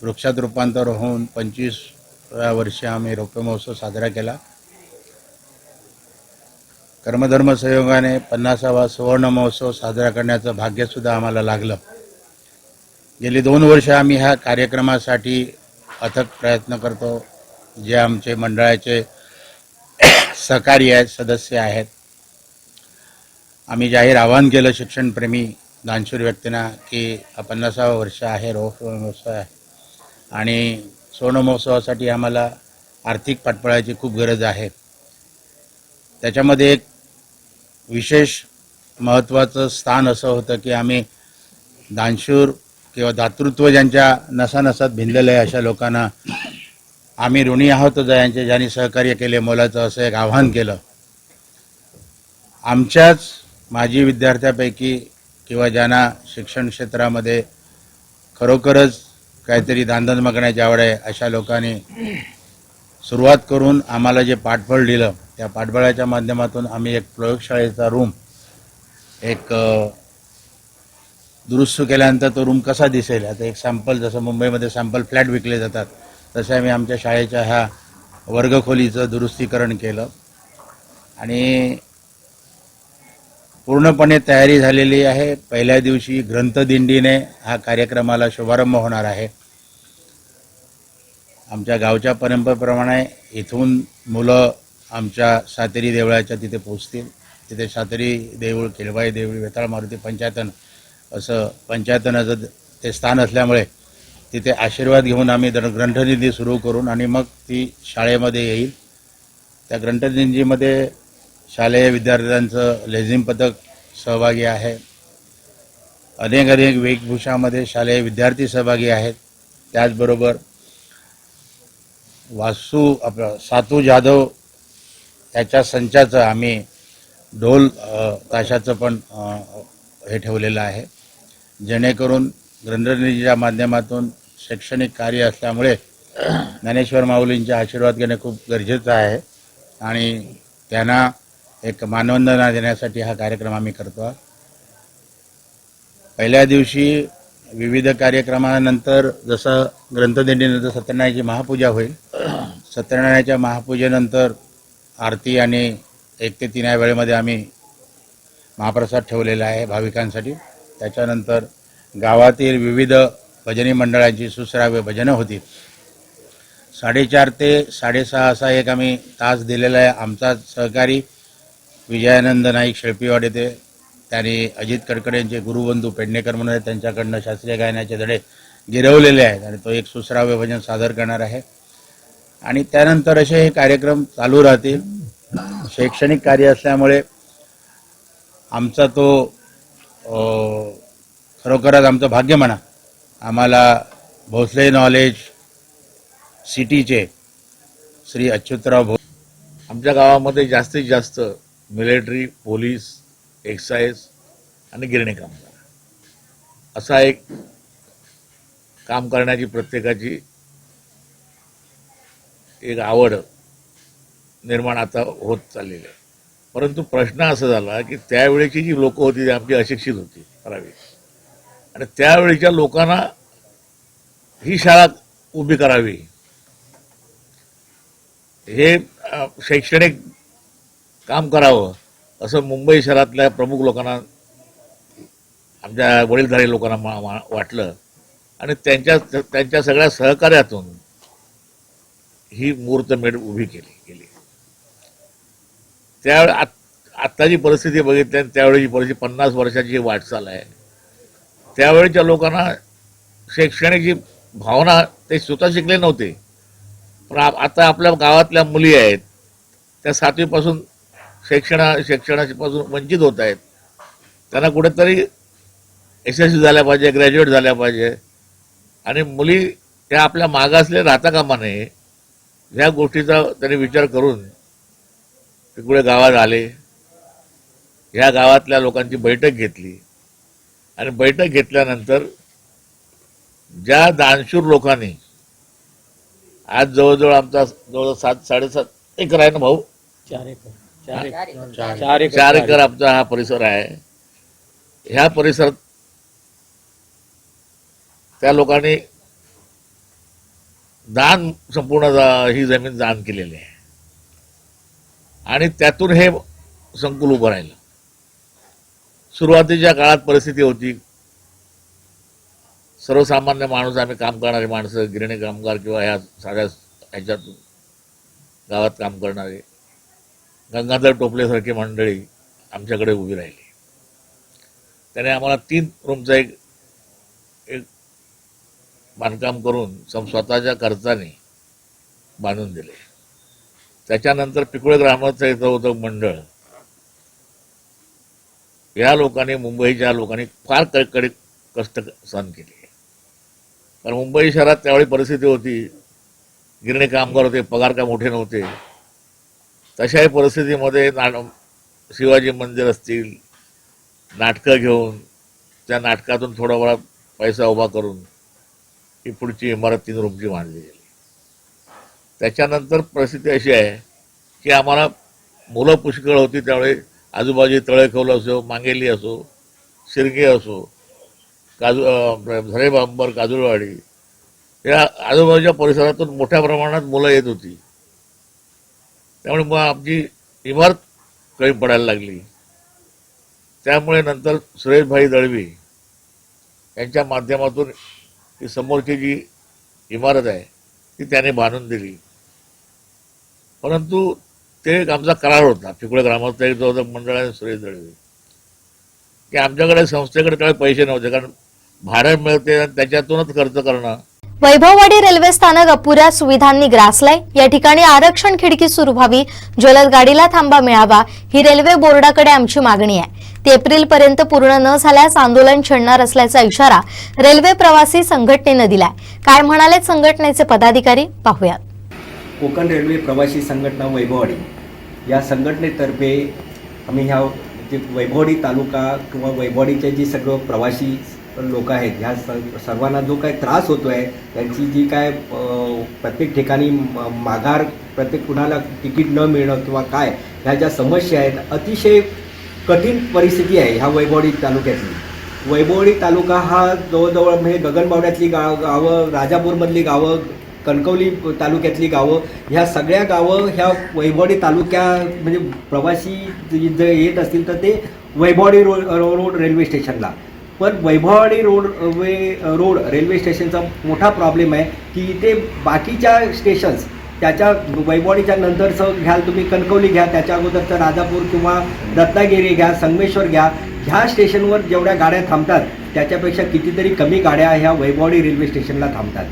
वृक्षात रूपांतर होऊन 25व्या वर्षी आम्ही रोपे महोत्सव साजरा केला. कर्मधर्म संयोगाने 50वा सुवर्ण महोत्सव साजरा करण्याचं भाग्यसुद्धा आम्हाला लागलं. गेली 2 वर्ष आम्ही ह्या कार्यक्रमासाठी अथक प्रयत्न करतो. जे आमचे मंडळाचे सहकारी आहेत, सदस्य आहेत. आम्ही जाहीर आवाहन केलं शिक्षणप्रेमी दानशूर व्यक्तींना की 50वा वर्ष आहे, रोप महोत्सव आहे आणि सुवर्ण महोत्सवासाठी आम्हाला आर्थिक पाठबळाची खूप गरज आहे. त्याच्यामध्ये एक विशेष महत्त्वाचं स्थान असं होतं की आम्ही दानशूर किंवा दातृत्व ज्यांच्या नसानसात भिनलेलं आहे अशा लोकांना आम्ही ऋणी आहोत ज्यांनी सहकार्य केले मोलाचं असं एक आव्हान केलं. आमच्याच माजी विद्यार्थ्यापैकी किंवा ज्यांना शिक्षण क्षेत्रामध्ये खरोखरच काहीतरी दानधर्म मागण्याची आवड आहे अशा लोकांनी सुरुवात करून आम्हाला जे पाठबळ दिलं त्या पाठबळाच्या माध्यमातून आम्ही एक प्रयोगशाळेचा रूम एक दुरुस्त केल्यानंतर तो रूम कसा दिसेल आता एक सॅम्पल, जसं मुंबईमध्ये सॅम्पल फ्लॅट विकले जातात तसे आम्ही आमच्या शाळेच्या ह्या वर्गखोलीचं दुरुस्तीकरण केलं आणि पूर्णपणे तयारी झालेली आहे. पहिल्या दिवशी ग्रंथदिंडीने हा कार्यक्रमाला शुभारंभ होणार आहे. आमच्या गावच्या परंपरेप्रमाणे इथून मुलं आमच्या सातेरी देवळाच्या तिथे पोहोचतील. तिथे सातेरी देऊळ, केळबाई देऊळ, वेताळ मारुती पंचायतन असं पंचायतनाचं ते स्थान असल्यामुळे तिथे आशीर्वाद घेऊन आम्ही ग्रंथदिंडी सुरू करून आणि मग ती शाळेमध्ये येईल. त्या ग्रंथदिंडीमध्ये शालेय विद्यार्थ्यांचं लेझिम पथक सहभागी आहे. अनेक वेशभूषामध्ये शालेय विद्यार्थी सहभागी आहेत. त्याचबरोबर सातू जाधव याच्या संचाचं आम्ही ढोल ताशाचं पण हे ठेवलेलं आहे जेणेकरून ग्रंथदिंडीच्या माध्यमातून शैक्षणिक कार्य असल्यामुळे ज्ञानेश्वर माऊलींचे आशीर्वाद घेणे खूप गरजेचं आहे आणि त्यांना एक मानवंदना देण्यासाठी हा कार्यक्रम आम्ही करतो. पहिल्या दिवशी विविध कार्यक्रमानंतर जसं ग्रंथदिंडीनंतर सत्यनारायणाची महापूजा होईल. सत्यनारायणाच्या महापूजेनंतर आरती आणि 1 ते 3 या वेळेमध्ये आम्ही महाप्रसाद ठेवलेला आहे भाविकांसाठी. त्याच्यानंतर गावातील विविध भजनी मंडळांची सुश्राव्य भजनं होती. 4:30 ते 6:30 असा एक आम्ही तास दिलेला आहे. आमचा सहकारी विजयानंद नाईक शेळपीवाड येथे त्यांनी अजित कडकडेंचे गुरुबंधू पेडणेकर म्हणून आहेत, त्यांच्याकडनं शास्त्रीय गायनाचे धडे गिरवलेले आहेत आणि तो एक सुश्राव्य भजन सादर करणार आहे. आणि त्यानंतर असे हे कार्यक्रम चालू राहतील. शैक्षणिक कार्य असल्यामुळे आमचा तो खरोखरच आमचं भाग्य म्हणा. आम्हाला भोसले नॉलेज सिटीचे श्री अच्युतराव आमच्या गावामध्ये जास्तीत जास्त मिलिटरी, पोलीस, एक्साईज आणि गिरणी कामगार असा एक काम करण्याची प्रत्येकाची एक आवड निर्माण आता होत चाललेली आहे. परंतु प्रश्न असा झाला की त्यावेळेची जी लोक होती ती आमची अशिक्षित होती ठराविक, आणि त्यावेळेच्या लोकांना ही शाळा उभी करावी हे शैक्षणिक काम करावं असं मुंबई शहरातल्या प्रमुख लोकांना, आमच्या वडीलधारी लोकांना वाटलं आणि त्यांच्या सगळ्या सहकार्यातून ही मुहूर्तमेढ उभी केली. त्यावेळी आत्ताची परिस्थिती बघितली आणि त्यावेळीची परिस्थिती 50 वर्षाची वाटचाल आहे. त्यावेळीच्या लोकांना शैक्षणिक जी भावना ते स्वतः शिकले नव्हते, पण आता आपल्या गावातल्या मुली आहेत त्या 7वीपासून शिक्षणापासून वंचित होत आहेत. त्यांना कुठेतरी SSC झाल्या पाहिजे, ग्रॅज्युएट झाल्या पाहिजे, आणि मुली त्या आपल्या मागासले राहता कामा नये ह्या गोष्टीचा त्यांनी विचार करून तिकडे गावात आले. ह्या गावातल्या लोकांची बैठक घेतली आणि बैठक घेतल्यानंतर ज्या दानशूर लोकांनी आज जवळजवळ आमचा जवळ 7-7.5 एकर आहे ना भाऊ, 4 एकर आमचा हा परिसर आहे. ह्या परिसरात त्या लोकांनी दान संपूर्ण ही जमीन दान केलेली आहे आणि त्यातून हे संकुल उभं राहिलं. सुरुवातीच्या काळात परिस्थिती होती, सर्वसामान्य माणूस, आम्ही काम करणारे माणसं, गिरणी कामगार किंवा ह्या साध्या ह्याच्यातून गावात काम करणारे गंगाधर टोपलेसारखी मंडळी आमच्याकडे उभी राहिली. त्याने आम्हाला 3 रूमचं एक बांधकाम करून स्वतःच्या खर्चाने बांधून दिले. त्याच्यानंतर पिकुळे ग्रामस्थाचं होतं मंडळ. या लोकांनी, मुंबईच्या लोकांनी फार कडक कष्ट सहन केले. कारण मुंबई शहरात त्यावेळी परिस्थिती होती, गिरणी कामगार होते, पगार काय मोठे नव्हते. तशाही परिस्थितीमध्ये शिवाजी मंदिर असतील, नाटकं घेऊन त्या नाटकातून थोडाफार पैसा उभा करून ही पुढची इमारत 3 रूमची बांधली गेली. त्याच्यानंतर परिस्थिती अशी आहे की आम्हाला मुलं पुष्कळ होती. त्यावेळी आजूबाजू तळेखोल असो, मांगेली असो, शिरगे असो, झरेबांबर, काजूळवाडी या आजूबाजूच्या परिसरातून मोठ्या प्रमाणात मुलं येत होती. त्यामुळे मग आमची इमारत कमी पडायला लागली. त्यामुळे नंतर सुरेशभाई दळवी यांच्या माध्यमातून ही समोरची जी इमारत आहे ती त्याने बांधून दिली. परंतु ते एक आमचा करार होता पिकुळे ग्रामस्थ मंडळाने सुरेश दळवी की आमच्याकडे संस्थेकडे त्यावेळी पैसे नव्हते, कारण भाडं मिळते आणि त्याच्यातूनच खर्च करणं. वैभववाडी रेल्वे स्थानक अपुऱ्या सुविधांनी ग्रासलंय. या ठिकाणी आरक्षण खिडकी सुरू व्हावी, जलद गाडीला थांबा मिळावा ही रेल्वे बोर्डाकडे आमची मागणी आहे. ते एप्रिलपर्यंत पूर्ण न झाल्यास आंदोलन छेडणार असल्याचा इशारा रेल्वे प्रवासी संघटनेनं दिलाय. काय म्हणाले संघटनेचे पदाधिकारी, पाहूयात. कोकण रेल्वे प्रवासी संघटना वैभववाडी या संघटनेतर्फे आम्ही ह्या जे वैभववाडी तालुका किंवा वैभववाडीचे जे सगळं प्रवासी लोक आहेत ह्या सर्वांना जो काय त्रास होतो आहे, त्यांची जी काय प्रत्येक ठिकाणी माघार, प्रत्येक कुणाला तिकीट न मिळणं किंवा काय ह्या ज्या समस्या आहेत, अतिशय कठीण परिस्थिती आहे ह्या वैभववाडी तालुक्यातली. वैभववाडी तालुका हा जवळजवळ म्हणजे गगनबावड्यातली गावं, राजापूरमधली गावं, कणकवली तालुक्यातली गावं, ह्या सगळ्या गावं ह्या वैभववाडी तालुक्या म्हणजे प्रवासी जर येत असतील तर ते वैभववाडी रोड रेल्वे स्टेशनला. पण वैभववाडी रोड रेल्वे स्टेशनचा मोठा प्रॉब्लेम आहे की इथे बाकीच्या स्टेशन्स त्याच्या वैभववाडीच्या नंतरचं घ्याल तुम्ही, कणकवली घ्या, त्याच्या अगोदरचं राजापूर किंवा रत्नागिरी घ्या, संगमेश्वर घ्या, ह्या स्टेशनवर जेवढ्या गाड्या थांबतात त्याच्यापेक्षा कितीतरी कमी गाड्या ह्या वैभववाडी रेल्वे स्टेशनला थांबतात.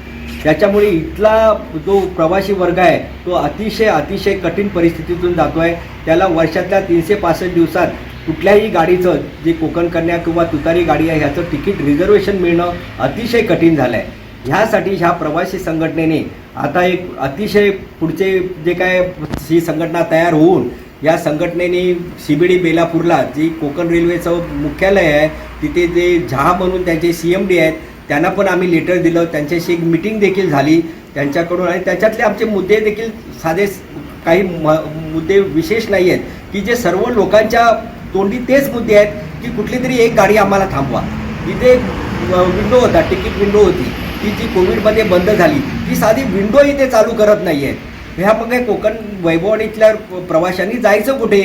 त्याच्यामुळे इथला जो प्रवासी वर्ग आहे तो अतिशय कठीण परिस्थितीतून जातो आहे. त्याला वर्षातल्या 365 दिवसात कुठल्याही गाडीचं जे कोकण कन्या किंवा तुतारी गाडी आहे ह्याचं तिकीट रिझर्वेशन मिळणं अतिशय कठीण झालं आहे. ह्यासाठी ह्या प्रवासी संघटनेने आता एक अतिशय पुढचे जे काय ही संघटना तयार होऊन या संघटनेने CBD बेलापूरला जी कोकण रेल्वेचं मुख्यालय आहे तिथे जे झहा म्हणून त्यांचे CMD आहेत त्यांना पण आम्ही लेटर दिलं, त्यांच्याशी एक मीटिंग देखील झाली त्यांच्याकडून. आणि त्याच्यातले आमचे मुद्दे देखील साधे काही मुद्दे विशेष नाही आहेत की जे सर्व लोकांच्या तोंडी तेच मुद्दे आहेत की कुठली तरी एक गाडी आम्हाला थांबवा. इथे विंडो होता, तिकीट विंडो होती, ती जी कोविडमध्ये बंद झाली, ती साधी विंडो इथे चालू करत नाही आहेत. ह्या मग कोकण वैभववाडीतल्या प्रवाशांनी जायचं कुठे?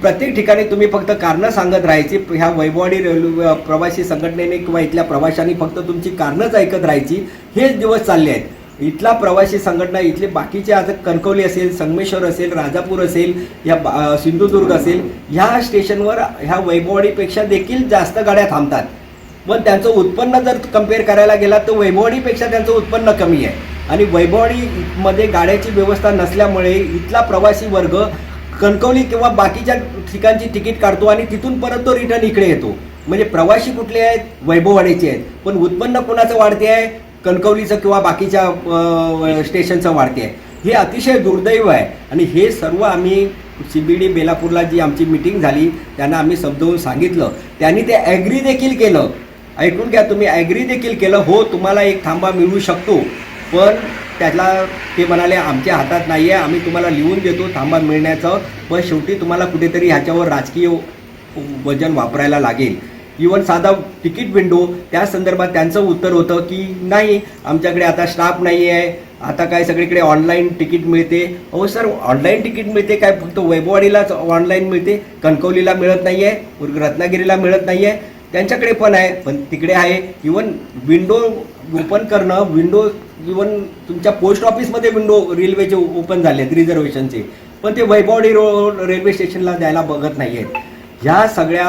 प्रत्येक ठिकाणी तुम्ही फक्त कारणं सांगत राहायची. ह्या वैभववाडी रेल्वे प्रवासी संघटनेने किंवा इथल्या प्रवाशांनी फक्त तुमची कारणंच ऐकत राहायची. हेच दिवस चालले आहेत. इथला प्रवासी संघटना, इथले बाकीचे आता कणकवली असेल, संगमेश्वर असेल, राजापूर असेल, या सिंधुदुर्ग असेल, ह्या स्टेशनवर ह्या वैभववाडीपेक्षा देखील जास्त गाड्या थांबतात. पण त्यांचं उत्पन्न जर कम्पेअर करायला गेला तर वैभववाडीपेक्षा त्यांचं उत्पन्न कमी आहे. आणि वैभववाडीमध्ये गाड्याची व्यवस्था नसल्यामुळे इथला प्रवासी वर्ग कणकवली किंवा बाकीच्या ठिकाणची तिकीट काढतो आणि तिथून परत तो रिटर्न इकडे येतो. म्हणजे प्रवासी कुठले आहेत? वैभववाडीचे आहेत. पण उत्पन्न कोणाचं वाढते आहे? कणकवलीचं किंवा बाकीच्या स्टेशनचं वाढते आहे. हे अतिशय दुर्दैव आहे. आणि हे सर्व आम्ही CBD बेलापूरला जी आमची मीटिंग झाली त्यांना आम्ही समजावून सांगितलं. त्यांनी ते ॲग्री देखील केलं. ऐकून घ्या तुम्ही, ॲग्री देखील केलं. हो, तुम्हाला एक थांबा मिळू शकतो, पण त्याला ते म्हणाले आमच्या हातात नाही आहे, आम्ही तुम्हाला लिहून देतो थांबा मिळण्याचं, पण शेवटी तुम्हाला कुठेतरी ह्याच्यावर राजकीय वजन वापरायला लागेल. इवन साधा तिकीट विंडो त्या संदर्भात त्यांचं उत्तर होतं की नाही, आमच्याकडे आता स्टाफ नाही आहे, आता काय सगळीकडे ऑनलाईन तिकीट मिळते. अहो सर, ऑनलाईन तिकीट मिळते काय? फक्त वैभववाडीलाच ऑनलाईन मिळते, कणकवलीला मिळत नाही आहे, रत्नागिरीला मिळत नाही आहे. त्यांच्याकडे पण आहे, पण तिकडे आहे. इवन विंडो ओपन करणं, विंडो इवन तुमच्या पोस्ट ऑफिसमध्ये विंडो रेल्वेचे ओपन झाले आहेत रिझर्वेशनचे, पण ते वैभववाडी रेल्वे स्टेशनला द्यायला बघत नाही आहेत. ह्या सगळ्या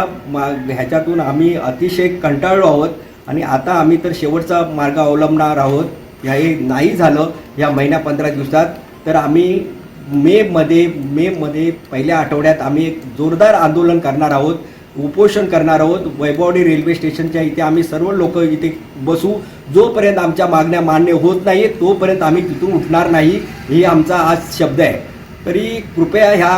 ह्याच्यातून आम्ही अतिशय कंटाळलो आहोत आणि आता आम्ही तर शेवटचा मार्ग अवलंबणार आहोत. हे नाही झालं या महिन्या 15 दिवसात तर आम्ही मेमध्ये पहिल्या आठवड्यात आम्ही एक जोरदार आंदोलन करणार आहोत, उपोषण करणार आहोत. वैभववाडी रेल्वे स्टेशनच्या इथे आम्ही सर्व लोक इथे बसू. जोपर्यंत आमच्या मागण्या मान्य होत नाही तोपर्यंत आम्ही तिथून उठणार नाही, हे आमचा आज शब्द आहे. तरी कृपया ह्या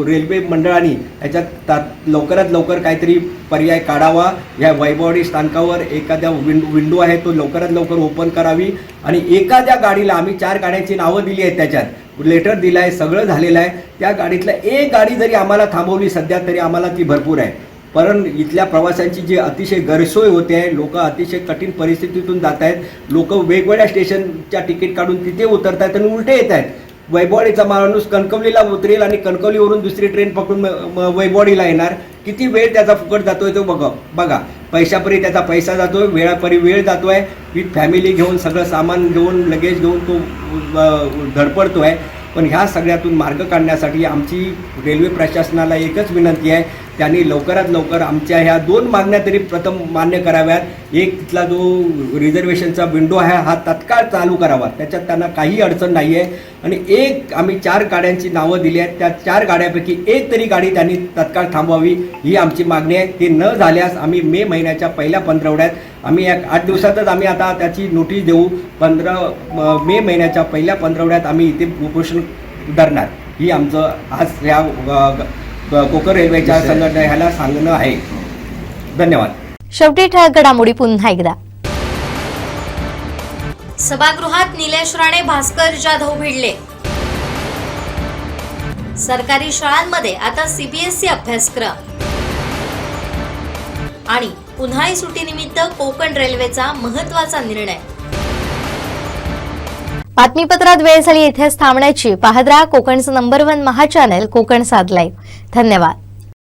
रेल्वे मंडळाने याच्यात लवकरात लवकर काहीतरी पर्याय काढावा. या वैभववाडी स्थानकावर एखाद्या विंडो आहे तो लवकरात लवकर ओपन करावी. आणि एखाद्या गाडीला, आम्ही 4 गाड्यांची नावं दिली आहेत, त्याच्यात लेटर दिलं आहे, सगळं झालेलं आहे. त्या गाडीतल्या एक गाडी जरी आम्हाला थांबवली सध्या तरी आम्हाला ती भरपूर आहे. पण इथल्या प्रवाशांची जी अतिशय गैरसोय होते आहे, लोक अतिशय कठीण परिस्थितीतून जात आहेत. लोक वेगवेगळ्या स्टेशनच्या तिकीट काढून तिथे उतरत आहेत आणि उलटे येत आहेत. वैभववाडीचा माणूस कणकवलीला उतरेल आणि कणकवलीवरून दुसरी ट्रेन पकडून वैभववाडीला येणार. किती वेळ त्याचा फुकट जातोय तो बघा. पैशापरी त्याचा पैसा जातोय, वेळापरी वेळ जातोय. विथ फॅमिली घेऊन, सगळं सामान घेऊन, लगेज घेऊन तो धडपडतोय. पण ह्या सगळ्यातून मार्ग काढण्यासाठी आमची रेल्वे प्रशासनाला एकच विनंती आहे, त्यांनी लवकरात लवकर आमच्या ह्या 2 मागण्या तरी प्रथम मान्य कराव्यात. एक, तिथला जो रिझर्वेशनचा विंडो आहे हा तत्काळ चालू करावा, त्याच्यात त्यांना काही अडचण नाही आहे. आणि एक, आम्ही 4 गाड्यांची नावं दिली आहेत, त्या 4 गाड्यापैकी एक तरी गाडी त्यांनी तत्काळ थांबवावी, ही आमची मागणी आहे. ते न झाल्यास आम्ही मे महिन्याच्या पहिल्या 15 आम्ही 8 दिवसातच आम्ही आता त्याची नोटीस देऊ. मे महिन्याच्या पहिल्या 15 आम्ही इथे उपोषण धरणार. ही आमचं आज या कोकण रेल्वेच्या संघटना ह्याला सांगणं आहे. धन्यवाद. शेवटी ठळक घडामोडी पुन्हा एकदा. सभागृहात निलेश राणे, भास्कर जाधव भिडले. सरकारी शाळांमध्ये आता सीबीएसई अभ्यासक्रम आणि उन्हाळी सुट्टीनिमित्त कोकण रेल्वेचा महत्त्वाचा निर्णय. बातमीपत्रात वेळ झाली इथेच थांबण्याची. पाहत राहा कोकणचं नंबर 1 महा चॅनल कोकण 7 लाईव्ह. धन्यवाद.